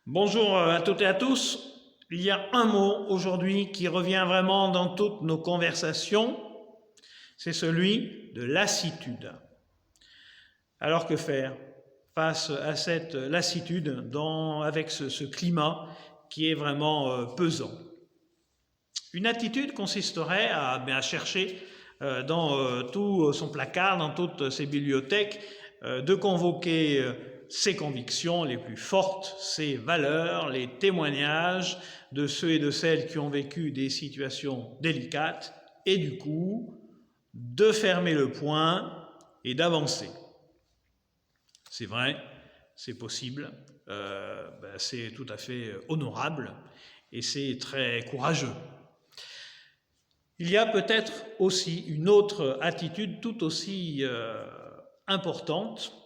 Bonjour à toutes et à tous. Il y a un mot aujourd'hui qui revient vraiment dans toutes nos conversations, c'est celui de lassitude. Alors que faire face à cette lassitude avec ce climat qui est vraiment pesant? Une attitude consisterait à chercher dans tout son placard, dans toutes ses bibliothèques, de convoquer ses convictions les plus fortes, ses valeurs, les témoignages de ceux et de celles qui ont vécu des situations délicates, et du coup, de fermer le poing et d'avancer. C'est vrai, c'est possible, c'est tout à fait honorable et c'est très courageux. Il y a peut-être aussi une autre attitude tout aussi importante.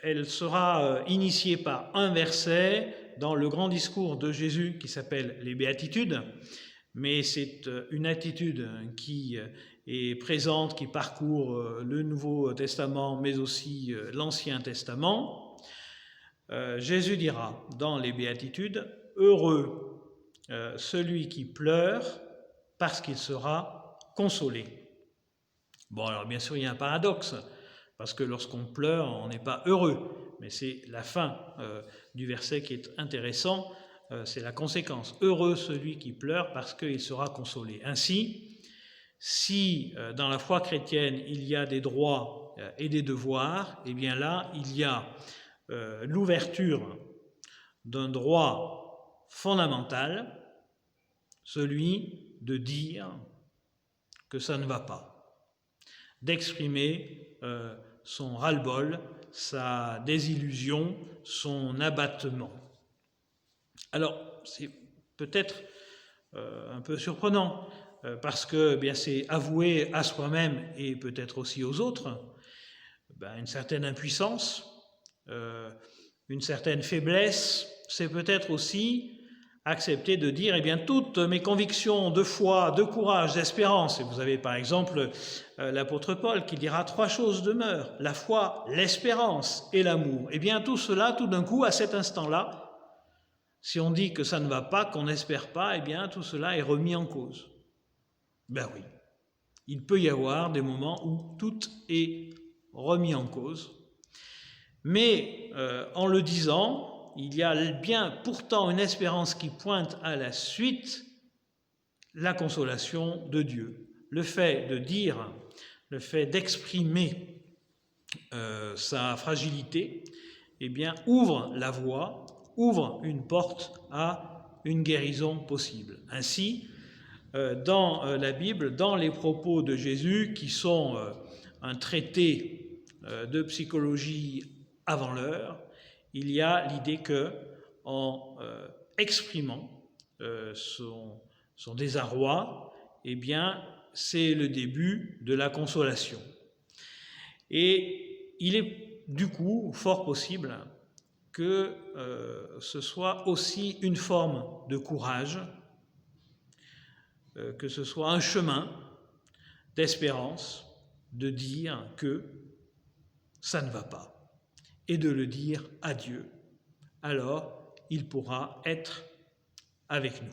Elle sera initiée par un verset dans le grand discours de Jésus qui s'appelle les Béatitudes, mais c'est une attitude qui est présente, qui parcourt le Nouveau Testament, mais aussi l'Ancien Testament. Jésus dira dans les Béatitudes, « Heureux celui qui pleure, parce qu'il sera consolé. » Bon, alors bien sûr, il y a un paradoxe, parce que lorsqu'on pleure, on n'est pas heureux, mais c'est la fin du verset qui est intéressant, c'est la conséquence. Heureux celui qui pleure, parce qu'il sera consolé. Ainsi, si dans la foi chrétienne, il y a des droits et des devoirs, eh bien là, il y a l'ouverture d'un droit fondamental, celui de dire que ça ne va pas, d'exprimer son ras-le-bol, sa désillusion, son abattement. Alors, c'est peut-être un peu surprenant, parce que c'est avouer à soi-même et peut-être aussi aux autres une certaine impuissance, une certaine faiblesse, c'est peut-être aussi accepter de dire, toutes mes convictions de foi, de courage, d'espérance, et vous avez par exemple l'apôtre Paul qui dira 3 choses demeurent, la foi, l'espérance et l'amour. Tout cela, tout d'un coup, à cet instant-là, si on dit que ça ne va pas, qu'on n'espère pas, tout cela est remis en cause. Oui, il peut y avoir des moments où tout est remis en cause, mais en le disant, il y a bien pourtant une espérance qui pointe à la suite, la consolation de Dieu. Le fait de dire, le fait d'exprimer sa fragilité, ouvre la voie, ouvre une porte à une guérison possible. Ainsi, dans la Bible, dans les propos de Jésus, qui sont un traité de psychologie avant l'heure, il y a l'idée qu'en exprimant son désarroi, c'est le début de la consolation. Et il est du coup fort possible que ce soit aussi une forme de courage, que ce soit un chemin d'espérance, de dire que ça ne va pas, et de le dire à Dieu. Alors, il pourra être avec nous.